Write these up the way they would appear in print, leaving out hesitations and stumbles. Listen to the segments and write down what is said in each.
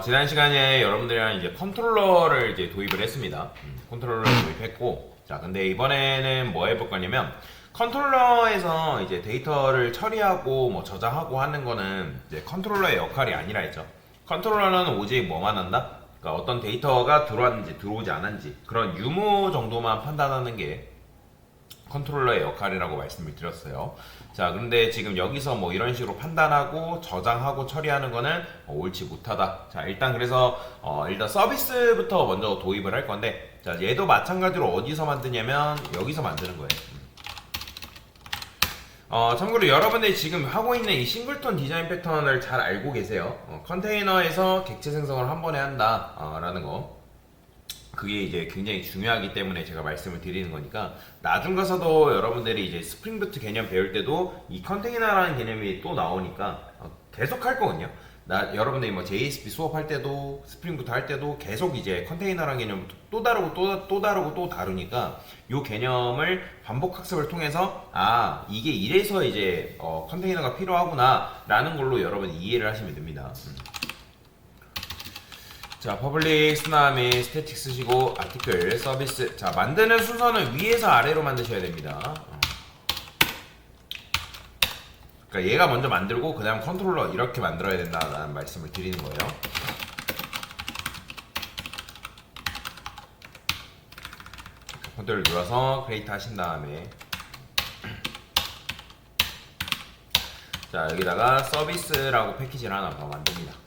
지난 시간에 여러분들이랑 이제 컨트롤러를 이제 도입을 했습니다. 컨트롤러를 도입했고, 자, 근데 이번에는 뭐 해볼 거냐면, 컨트롤러에서 이제 데이터를 처리하고 뭐 저장하고 하는 거는 이제 컨트롤러의 역할이 아니라 했죠. 컨트롤러는 오직 뭐만 한다? 그러니까 어떤 데이터가 들어왔는지 들어오지 않았는지 그런 유무 정도만 판단하는 게 컨트롤러의 역할이라고 말씀을 드렸어요. 자, 그런데 지금 여기서 뭐 이런 식으로 판단하고 저장하고 처리하는 거는 옳지 못하다. 자, 일단 그래서 일단 서비스부터 먼저 도입을 할 건데, 자, 얘도 마찬가지로 어디서 만드냐면 여기서 만드는 거예요. 참고로 여러분들이 지금 하고 있는 이 싱글톤 디자인 패턴을 잘 알고 계세요. 컨테이너에서 객체 생성을 한 번에 한다 라는 거, 그게 이제 굉장히 중요하기 때문에 제가 말씀을 드리는 거니까, 나중 가서도 여러분들이 이제 스프링 부트 개념 배울 때도 이 컨테이너라는 개념이 또 나오니까 계속 할 거거든요. 여러분들이 뭐 JSP 수업할 때도 스프링 부트 할 때도 계속 이제 컨테이너라는 개념 또 다르고 또 다르고 또 다르니까, 이 개념을 반복 학습을 통해서 이게 이래서 이제 컨테이너가 필요하구나 라는 걸로 여러분이 이해를 하시면 됩니다. 자, 퍼블릭 쓰나미 스태틱 쓰시고 아티클 서비스. 자, 만드는 순서는 위에서 아래로 만드셔야 됩니다. 그러니까 얘가 먼저 만들고 그 다음 컨트롤러 이렇게 만들어야 된다는 말씀을 드리는 거예요. 컨트롤 눌러서 크리에이트 하신 다음에, 자, 여기다가 서비스라고 패키지를 하나 더 만듭니다.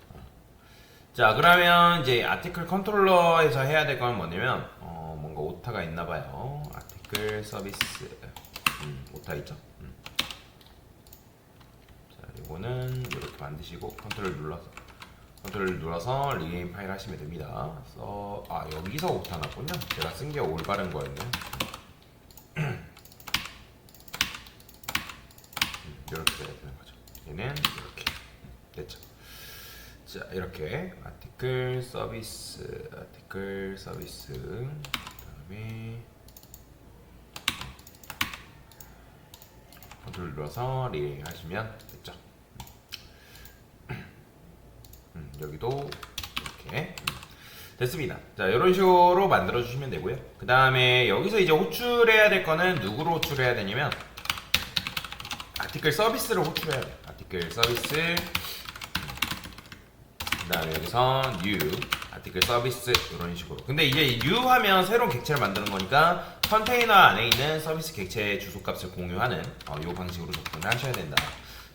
자, 그러면 이제 아티클 컨트롤러에서 해야 될 건 뭐냐면 뭔가 오타가 있나봐요. 아티클 서비스, 오타 있죠? 자, 이거는 이렇게 만드시고 컨트롤 눌러서 리네임 파일 하시면 됩니다. 여기서 오타 났군요. 제가 쓴 게 올바른 거였네. 이렇게 돼야 되는 거죠. 얘는 이렇게 됐죠. 자, 이렇게 아티클 서비스 그다음에 컨트롤 눌러서 리네임 하시면 됐죠. 여기도 이렇게 됐습니다. 자, 이런 식으로 만들어 주시면 되고요. 그 다음에 여기서 이제 호출해야 될 거는 누구로 호출해야 되냐면 아티클 서비스를 호출해야 돼요. 아티클 서비스, 그 다음에 여기서 new 아티클 서비스, 이런 식으로. 근데 이제 new 하면 새로운 객체를 만드는 거니까 컨테이너 안에 있는 서비스 객체 주소값을 공유하는 이 방식으로 접근을 하셔야 된다.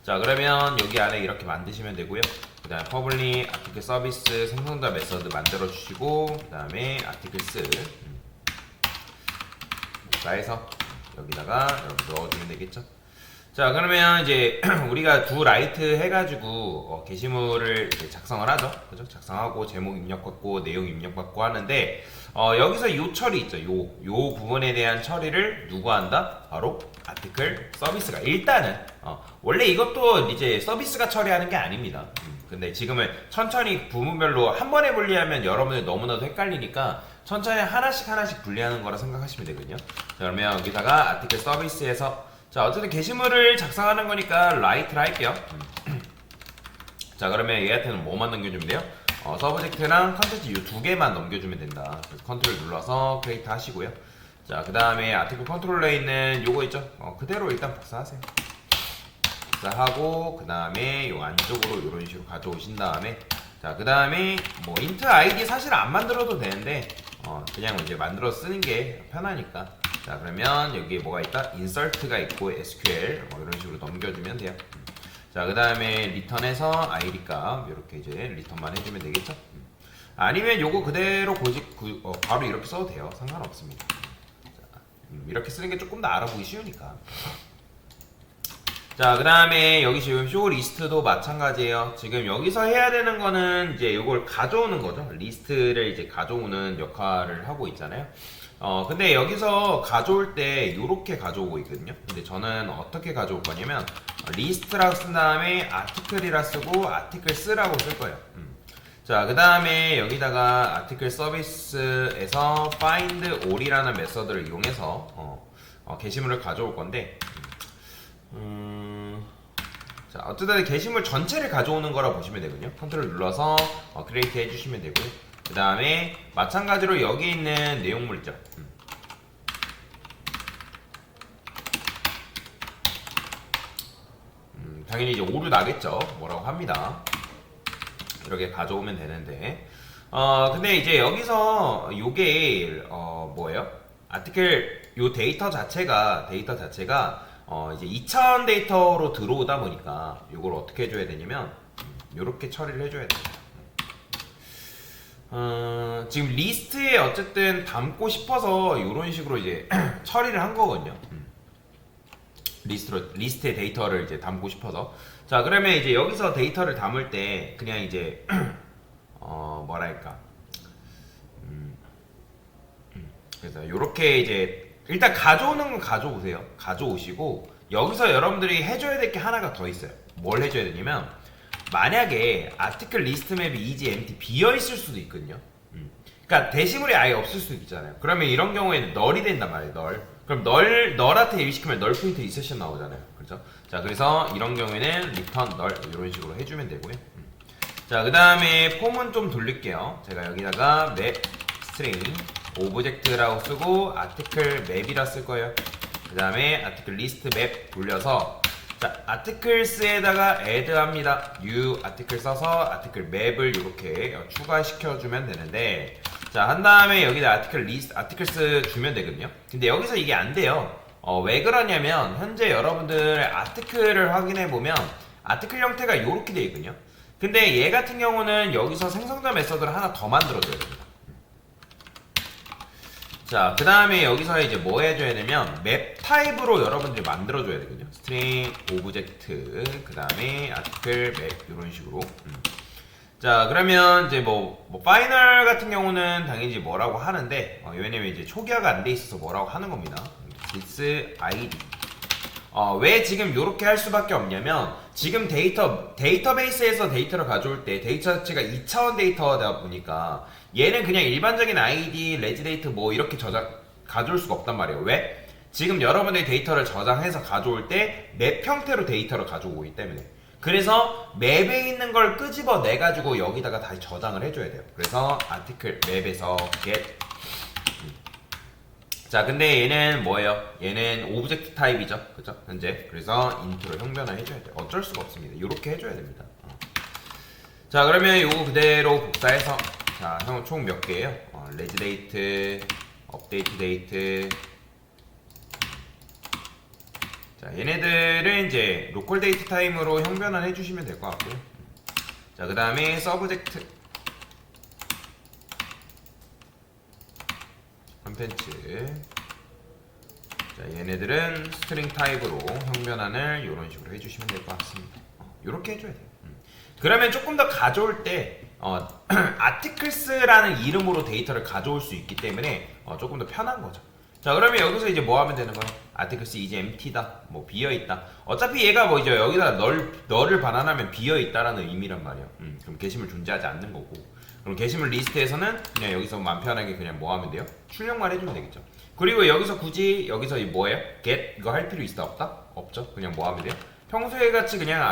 자, 그러면 여기 안에 이렇게 만드시면 되고요. 그 다음에 퍼블릭 아티클 서비스 생성자 메서드 만들어 주시고, 그 다음에 아티클 쓰 해서 여기다가 여러분 넣어주면 되겠죠. 자, 그러면 이제 우리가 두 라이트 해가지고 게시물을 이제 작성을 하죠. 그죠? 작성하고 제목 입력받고 내용 입력받고 하는데, 여기서 요 처리 있죠. 요 부분에 대한 처리를 누가 한다? 바로 아티클 서비스가. 일단은 원래 이것도 이제 서비스가 처리하는 게 아닙니다. 근데 지금은 천천히 부문별로 한 번에 분리하면 여러분들 너무나도 헷갈리니까 천천히 하나씩 분리하는 거라 생각하시면 되거든요. 자, 그러면 여기다가 아티클 서비스에서, 자, 어쨌든 게시물을 작성하는 거니까 라이트를 할게요. 자, 그러면 얘한테는 뭐만 넘겨주면 돼요? 서브젝트랑 컨텐츠 이 두 개만 넘겨주면 된다. 그래서 컨트롤 눌러서 크리에이트 하시고요. 자, 그 다음에 아티클 컨트롤러에 있는 요거 있죠? 그대로 일단 복사하세요. 복사하고, 그 다음에 요 안쪽으로 이런 식으로 가져오신 다음에, 자, 그 다음에 뭐 int id 사실 안 만들어도 되는데 그냥 이제 만들어 쓰는 게 편하니까, 자, 그러면 여기에 뭐가 있다? insert가 있고 SQL 이런 식으로 넘겨주면 돼요. 자, 그 다음에 return에서 id 값 이렇게 이제 return만 해주면 되겠죠. 아니면 요거 그대로 바로 이렇게 써도 돼요. 상관없습니다. 자, 이렇게 쓰는 게 조금 더 알아보기 쉬우니까. 자, 그 다음에 여기 지금 쇼 리스트도 마찬가지예요. 지금 여기서 해야 되는 거는 이제 이걸 가져오는 거죠. 리스트를 이제 가져오는 역할을 하고 있잖아요. 근데 여기서 가져올 때 요렇게 가져오고 있거든요. 근데 저는 어떻게 가져올 거냐면 리스트라고 쓴 다음에 아티클이라 쓰고 아티클 쓰라고 쓸 거예요. 자, 그 다음에 여기다가 아티클 서비스에서 find all이라는 메서드를 이용해서 게시물을 가져올 건데, 자, 어쨌든 게시물 전체를 가져오는 거라 보시면 되거든요. 컨트롤 눌러서 크리에이트 해주시면 되고요. 그 다음에 마찬가지로 여기 있는 내용물 있죠. 당연히 이제 오류 나겠죠. 뭐라고 합니다. 이렇게 가져오면 되는데 근데 이제 여기서 요게 뭐예요? 아티클 요 데이터 자체가 이제 2000 데이터로 들어오다 보니까 요걸 어떻게 해줘야 되냐면 요렇게 처리를 해줘야 돼요. 지금 리스트에 어쨌든 담고 싶어서 요런 식으로 이제 처리를 한 거거든요. 리스트에 데이터를 이제 담고 싶어서. 자, 그러면 이제 여기서 데이터를 담을 때 그냥 이제 뭐랄까 그래서 요렇게 이제 일단 가져오는 건 가져오세요. 가져오시고 여기서 여러분들이 해줘야 될 게 하나가 더 있어요. 뭘 해줘야 되냐면 만약에 아티클 리스트 맵이 easy empty 비어 있을 수도 있거든요. 그러니까 대시물이 아예 없을 수도 있잖아요. 그러면 이런 경우에는 널이 된단 말이에요. 널. 그럼 널한테 일시키면 널 포인트 인셉션 나오잖아요. 그렇죠? 자, 그래서 이런 경우에는 return 널 이런 식으로 해주면 되고요. 자, 그 다음에 폼은 좀 돌릴게요. 제가 여기다가 맵 스트링 오브젝트라고 쓰고 아티클 맵이라 쓸 거예요. 그 다음에 아티클 리스트 맵 돌려서 자, 아티클스에다가 add 합니다. new 아티클 써서 아티클 맵을 이렇게 추가시켜주면 되는데 자, 한 다음에 여기다 아티클 리스트 아티클스 주면 되거든요. 근데 여기서 이게 안 돼요. 왜 그러냐면 현재 여러분들의 아티클을 확인해 보면 아티클 형태가 이렇게 되어 있거든요. 근데 얘 같은 경우는 여기서 생성자 메서드를 하나 더 만들어줘야 됩니다. 자, 그 다음에 여기서 이제 뭐 해줘야 되면 맵 타입으로 여러분들이 만들어줘야 되거든요. 스트링 오브젝트 그 다음에 아티클 맵 이런 식으로. 자, 그러면 이제 뭐 파이널 같은 경우는 당연히 뭐라고 하는데 왜냐면 이제 초기화가 안 돼 있어서 뭐라고 하는 겁니다. this id 왜 지금 이렇게 할 수밖에 없냐면 지금 데이터베이스에서 데이터를 가져올 때 데이터 자체가 2차원 데이터다 보니까 얘는 그냥 일반적인 아이디, 레지데이트 뭐 이렇게 가져올 수가 없단 말이에요. 왜? 지금 여러분들이 데이터를 저장해서 가져올 때 맵 형태로 데이터를 가져오기 때문에. 그래서 맵에 있는 걸 끄집어 내 가지고 여기다가 다시 저장을 해줘야 돼요. 그래서 아티클 맵에서 get 자, 근데 얘는 뭐예요? 얘는 오브젝트 타입이죠. 그죠? 현재. 그래서 인트로 형변화 해줘야 돼요. 어쩔 수가 없습니다. 이렇게 해줘야 됩니다. 자, 그러면 요거 그대로 복사해서 자, 형 총 몇 개예요? 레지데이트, 업데이트 데이트. 자, 얘네들은 이제 로컬 데이트 타임으로 형변환 해주시면 될 것 같고요. 자, 그 다음에 서브젝트 컨텐츠. 자, 얘네들은 스트링 타입으로 형변환을 이런 식으로 해주시면 될 것 같습니다. 이렇게 해줘야 돼요. 그러면 조금 더 가져올 때 아티클스라는 이름으로 데이터를 가져올 수 있기 때문에 조금 더 편한 거죠. 자, 그러면 여기서 이제 뭐 하면 되는 거예요? 아티클스 이제 empty다, 뭐 비어있다. 어차피 얘가 뭐 이제 여기다 널을 반환하면 비어있다라는 의미란 말이에요. 그럼 게시물 존재하지 않는 거고. 그럼 게시물 리스트에서는 그냥 여기서 맘 편하게 그냥 뭐 하면 돼요? 출력만 해주면 되겠죠. 그리고 여기서 굳이 여기서 이 뭐예요? get 이거 할 필요 있다 없다? 없죠. 그냥 뭐 하면 돼요? 평소에 같이 그냥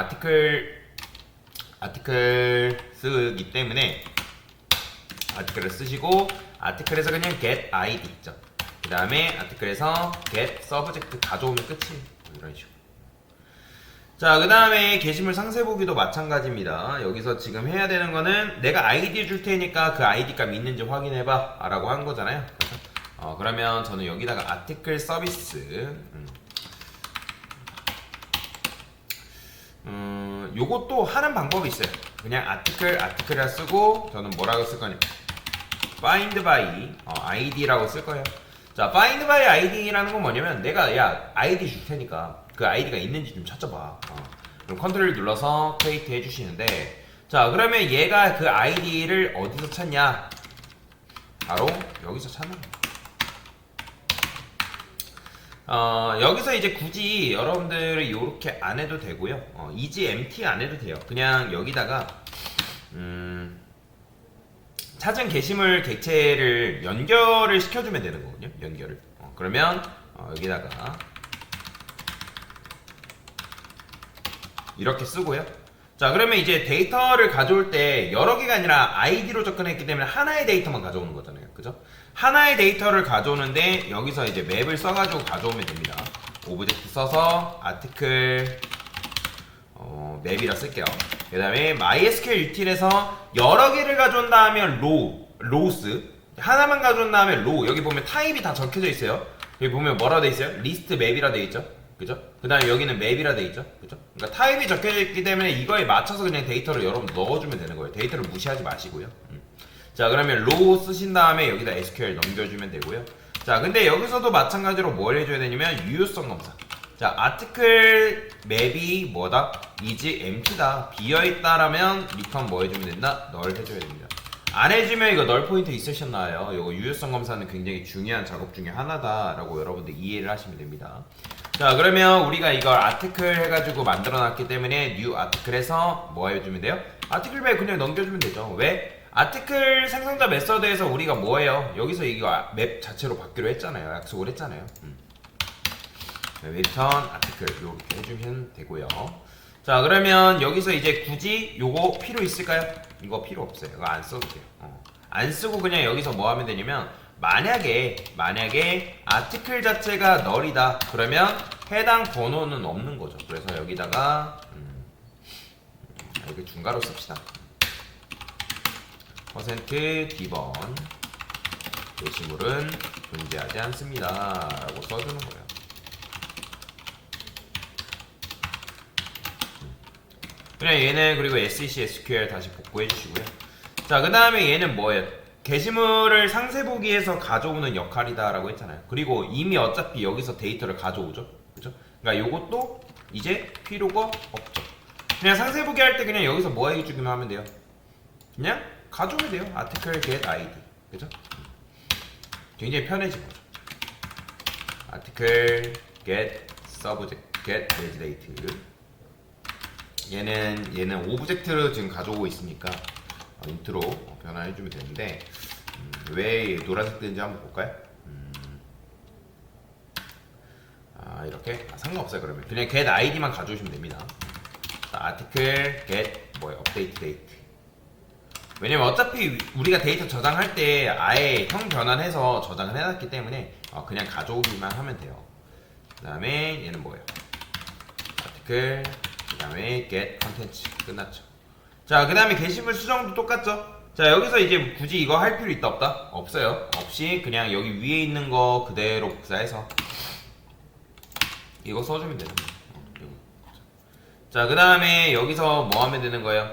아티클 쓰기 때문에 아티클을 쓰시고 아티클에서 그냥 get id 있죠. 그 다음에 아티클에서 get subject 가져오면 끝이에요. 이런 식으로. 자, 그 다음에 게시물 상세 보기도 마찬가지입니다. 여기서 지금 해야 되는 거는 내가 아이디 줄 테니까 그 아이디 값 있는지 확인해봐 라고 한 거잖아요. 그러면 저는 여기다가 아티클 서비스 요것도 하는 방법이 있어요. 그냥 아티클이라 쓰고 저는 뭐라고 쓸 거냐 find by id라고 쓸 거예요. 자, find by id라는 건 뭐냐면 내가 야 아이디 줄 테니까 그 아이디가 있는지 좀 찾아봐. 그럼 컨트롤 눌러서 create 해주시는데 자, 그러면 얘가 그 아이디를 어디서 찾냐? 바로 여기서 찾는 거예요. 여기서 이제 굳이 여러분들이 이렇게 안 해도 되고요. easy empty 안 해도 돼요. 그냥 여기다가 찾은 게시물 객체를 연결을 시켜주면 되는 거거든요. 연결을. 그러면 여기다가 이렇게 쓰고요. 자, 그러면 이제 데이터를 가져올 때 여러 개가 아니라 아이디로 접근했기 때문에 하나의 데이터만 가져오는 거잖아요. 그죠? 하나의 데이터를 가져오는데 여기서 이제 맵을 써가지고 가져오면 됩니다. 오브젝트 써서 아티클 맵이라 쓸게요. 그 다음에 MySQL util에서 여러 개를 가져온다 하면 로우스, 하나만 가져온다 하면 로우. 여기 보면 타입이 다 적혀져 있어요. 여기 보면 뭐라 돼 있어요? 리스트 맵이라 돼 있죠. 그죠? 그 다음에 여기는 맵이라 돼 있죠. 그죠? 그러니까 타입이 적혀져 있기 때문에 이거에 맞춰서 그냥 데이터를 여러분 넣어주면 되는 거예요. 데이터를 무시하지 마시고요. 자, 그러면 로우 쓰신 다음에 여기다 SQL 넘겨주면 되고요. 자, 근데 여기서도 마찬가지로 뭘 해줘야 되냐면 유효성 검사. 자, 아티클 맵이 뭐다? is empty다. 비어있다라면 리턴 뭐 해주면 된다? 널 해줘야 됩니다. 안 해주면 이거 널 포인트 있으셨나요? 이거 유효성 검사는 굉장히 중요한 작업 중에 하나다라고 여러분들 이해를 하시면 됩니다. 자, 그러면 우리가 이걸 아티클 해가지고 만들어놨기 때문에 new 아티클에서 뭐 해주면 돼요? 아티클 맵 그냥 넘겨주면 되죠. 왜? 아티클 생성자 메서드에서 우리가 뭐예요? 여기서 이거 맵 자체로 받기로 했잖아요. 약속을 했잖아요. 리턴 아티클 이렇게 해주시면 되고요. 자, 그러면 여기서 이제 굳이 요거 필요 있을까요? 이거 필요 없어요. 이거 안 써도 돼요. 안 쓰고 그냥 여기서 뭐 하면 되냐면 만약에 아티클 자체가 널이다 그러면 해당 번호는 없는 거죠. 그래서 여기다가 이렇게 중괄호 씁시다. %d번 게시물은 존재하지 않습니다 라고 써주는 거예요. 그냥 얘는 그리고 SEC SQL 다시 복구해 주시고요. 자, 그 다음에 얘는 뭐예요? 게시물을 상세 보기에서 가져오는 역할이다 라고 했잖아요. 그리고 이미 어차피 여기서 데이터를 가져오죠. 그죠? 그러니까 요것도 이제 필요가 없죠. 그냥 상세 보기 할 때 그냥 여기서 뭐 해주기만 하면 돼요. 그냥 가져오면 돼요. article get id. 그죠? 굉장히 편해진 거죠. article get subject get metadata. 얘는 오브젝트를 지금 가져오고 있으니까 인트로 변화해주면 되는데 왜 노란색 뜨는지 한번 볼까요? 이렇게 상관없어요. 그러면 그냥 get id만 가져오시면 됩니다. article get update date. 왜냐면 어차피 우리가 데이터 저장할 때 아예 형 변환해서 저장을 해놨기 때문에 그냥 가져오기만 하면 돼요. 그 다음에 얘는 뭐예요? article 그 다음에 get content 끝났죠. 자, 그 다음에 게시물 수정도 똑같죠. 자, 여기서 이제 굳이 이거 할 필요 있다 없다? 없어요. 없이 그냥 여기 위에 있는 거 그대로 복사해서 이거 써주면 되는 거예요. 자, 그 다음에 여기서 뭐 하면 되는 거예요?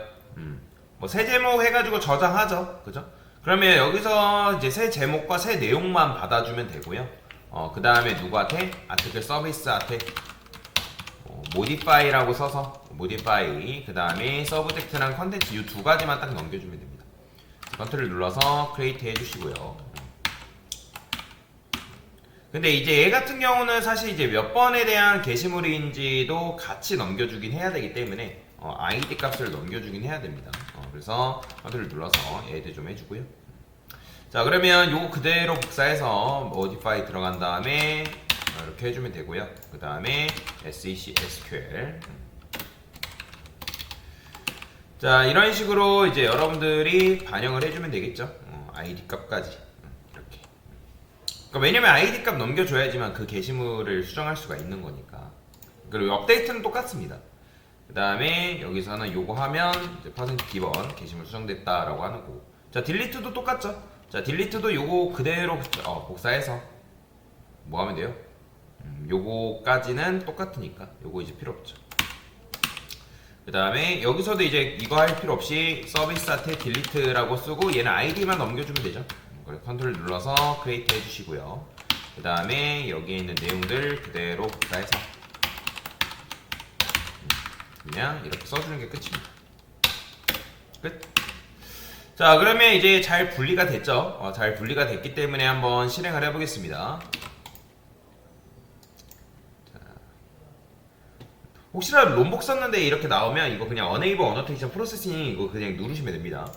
뭐 새 제목 해가지고 저장하죠. 그죠? 그러면 여기서 이제 새 제목과 새 내용만 받아주면 되고요. 그 다음에 누구한테? 아티클 서비스한테 modify라고 써서 modify 그 다음에 subject랑 content 이 두 가지만 딱 넘겨주면 됩니다. 컨트롤 눌러서 create 해주시고요. 근데 이제 얘 같은 경우는 사실 이제 몇 번에 대한 게시물인지도 같이 넘겨주긴 해야 되기 때문에 id 값을 넘겨주긴 해야 됩니다. 그래서 컨트롤 눌러서 얘들 좀 해주고요. 자, 그러면 요거 그대로 복사해서 modify 들어간 다음에 이렇게 해주면 되고요. 그 다음에 SEC SQL. 자, 이런 식으로 이제 여러분들이 반영을 해주면 되겠죠. id 값까지 이렇게. 그러니까 왜냐면 id 값 넘겨줘야지만 그 게시물을 수정할 수가 있는 거니까. 그리고 업데이트는 똑같습니다. 그 다음에 여기서는 요거 하면 이제 %d번 게시물 수정됐다라고 하는 거고. 자, 딜리트도 똑같죠. 자, 딜리트도 요거 그대로 복사해서 뭐 하면 돼요? 요거까지는 똑같으니까 요거 이제 필요 없죠. 그 다음에 여기서도 이제 이거 할 필요 없이 서비스한테 딜리트라고 쓰고 얘는 id만 넘겨주면 되죠. 그래서 컨트롤 눌러서 create 해주시고요. 그 다음에 여기에 있는 내용들 그대로 복사해서 그냥 이렇게 써주는 게 끝입니다. 끝. 자, 그러면 이제 잘 분리가 됐죠. 잘 분리가 됐기 때문에 한번 실행을 해보겠습니다. 혹시라도 롬복 썼는데 이렇게 나오면 이거 그냥 Enable Annotation Processing 이거 그냥 누르시면 됩니다.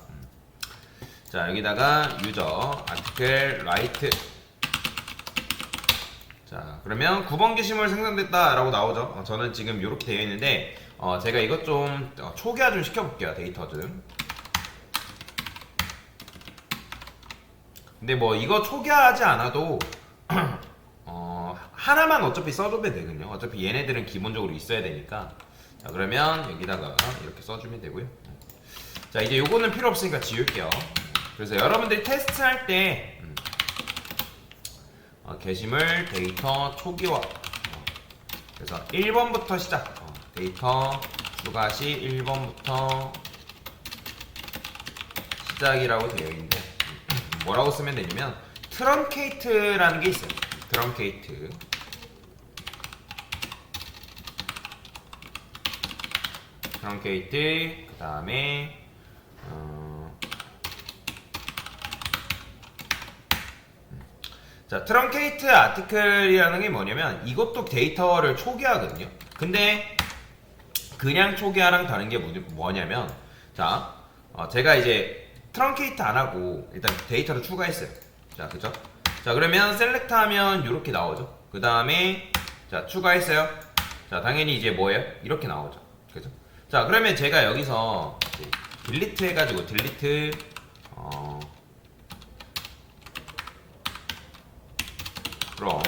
자, 여기다가 유저 article write. 자, 그러면 9번 게시물 생성됐다 라고 나오죠. 저는 지금 이렇게 되어 있는데 제가 이것 좀 초기화 좀 시켜볼게요. 데이터 좀. 근데 뭐 이거 초기화하지 않아도 하나만 어차피 써주면 되거든요. 어차피 얘네들은 기본적으로 있어야 되니까. 자, 그러면 여기다가 이렇게 써주면 되고요. 자, 이제 요거는 필요 없으니까 지울게요. 그래서 여러분들이 테스트할 때 게시물 데이터 초기화, 그래서 1번부터 시작. 데이터 추가 시 1번부터 시작이라고 되어 있는데 뭐라고 쓰면 되냐면 트렁케이트라는 게 있어요. 트렁케이트. 트렁케이트, 그 다음에 자, 트렁케이트 아티클이라는 게 뭐냐면 이것도 데이터를 초기화하거든요. 근데 그냥 초기화랑 다른 게 뭐냐면, 자, 제가 이제 트렁케이트 안 하고 일단 데이터를 추가했어요. 자, 그죠? 자, 그러면 셀렉트 하면 이렇게 나오죠. 그 다음에 자, 추가했어요. 자, 당연히 이제 뭐예요? 이렇게 나오죠. 그죠? 자, 그러면 제가 여기서 딜리트 해가지고 딜리트 그럼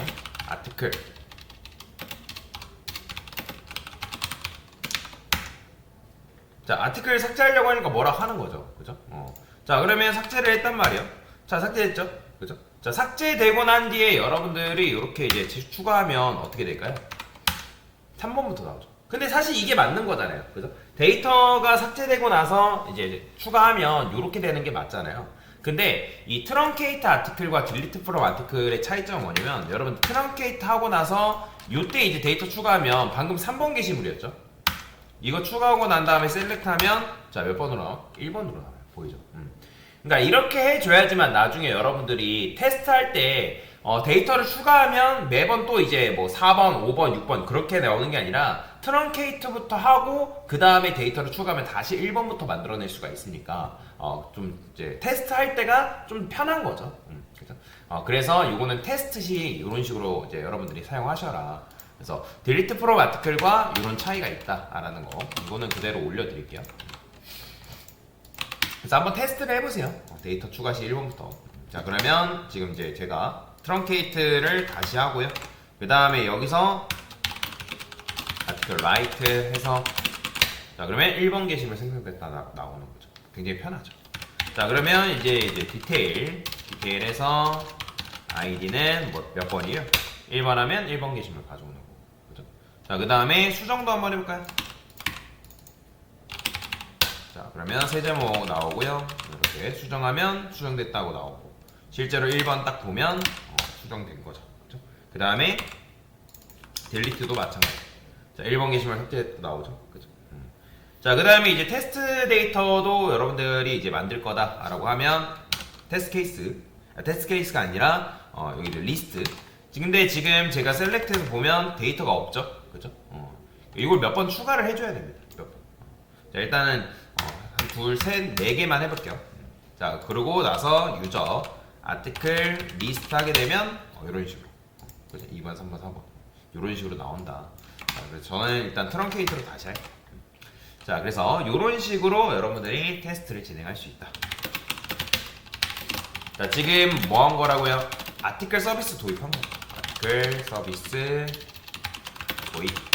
아티클 자, 아티클 삭제하려고 하니까 뭐라 하는 거죠. 그죠? 자, 그러면 삭제를 했단 말이에요. 자, 삭제했죠? 그죠? 자, 삭제되고 난 뒤에 여러분들이 이렇게 이제 추가하면 어떻게 될까요? 3번부터 나오죠. 근데 사실 이게 맞는 거잖아요. 그죠? 데이터가 삭제되고 나서 이제 추가하면 이렇게 되는 게 맞잖아요. 근데 이 트렁케이트 아티클과 딜리트 프롬 아티클의 차이점은 뭐냐면, 여러분 트렁케이트 하고 나서 이때 이제 데이터 추가하면 방금 3번 게시물이었죠? 이거 추가하고 난 다음에 셀렉트 하면 자, 몇 번으로 나와? 1번으로 나와요. 보이죠? 그러니까 이렇게 해줘야지만 나중에 여러분들이 테스트할 때 데이터를 추가하면 매번 또 이제 뭐 4번, 5번, 6번 그렇게 나오는 게 아니라 트렁케이트부터 하고 그 다음에 데이터를 추가하면 다시 1번부터 만들어낼 수가 있으니까 좀 이제 테스트할 때가 좀 편한 거죠. 그죠? 그래서 이거는 테스트 시 이런 식으로 이제 여러분들이 사용하셔라. 그래서 딜리트 프롬 아티클과 이런 차이가 있다라는 거, 이거는 그대로 올려드릴게요. 그래서 한번 테스트를 해보세요. 데이터 추가 시 1번부터. 자, 그러면 지금 이제 제가 트렁케이트를 다시 하고요. 그 다음에 여기서 아티클 라이트 해서 자, 그러면 1번 게시물 생성됐다 나오는 거죠. 굉장히 편하죠. 자, 그러면 이제 디테일에서 아이디는 몇 번이에요? 1번 하면 1번 게시물 가져오는 거. 그죠? 자, 그 다음에 수정도 한번 해볼까요? 자, 그러면 새 제목 나오고요. 이렇게 수정하면 수정됐다고 나오고, 실제로 1번 딱 보면 수정된 거죠. 그죠? 그 다음에 딜리트도 마찬가지. 자, 1번 게시물 삭제됐다 나오죠. 그죠? 자, 그 다음에 이제 테스트 데이터도 여러분들이 이제 만들 거다라고 하면 테스트 케이스가 아니라 여기 리스트. 근데 지금 제가 셀렉트해서 보면 데이터가 없죠. 그죠? 이걸 몇 번 추가를 해줘야 됩니다. 몇 번. 자, 일단은 한 둘, 셋, 네 개만 해볼게요. 자, 그러고 나서 유저 아티클 리스트 하게 되면 이런 식으로, 그죠? 2번, 3번, 4번 이런 식으로 나온다. 자, 그래서 저는 일단 트렁케이트로 다시 할게요. 자, 그래서 이런 식으로 여러분들이 테스트를 진행할 수 있다. 자, 지금 뭐 한 거라고요? 아티클 서비스 도입한 거죠. 아티클 서비스 도입.